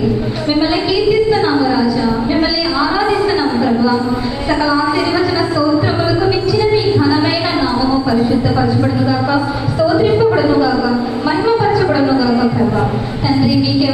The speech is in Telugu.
తండ్రి. మిమ్మల్ని కీర్తిస్తున్నాము రాజా, మిమ్మల్ని ఆరాధిస్తున్నాము ప్రభువా. సకల ఆశీర్వచన స్తోత్రములకు మించిన మీ ఘనమైన నామము పరిశుద్ధపరచబడును గాక, స్తోత్రింపబడును గాక, మహిమపరచబడును గాక ప్రభువా. తండ్రి మీకే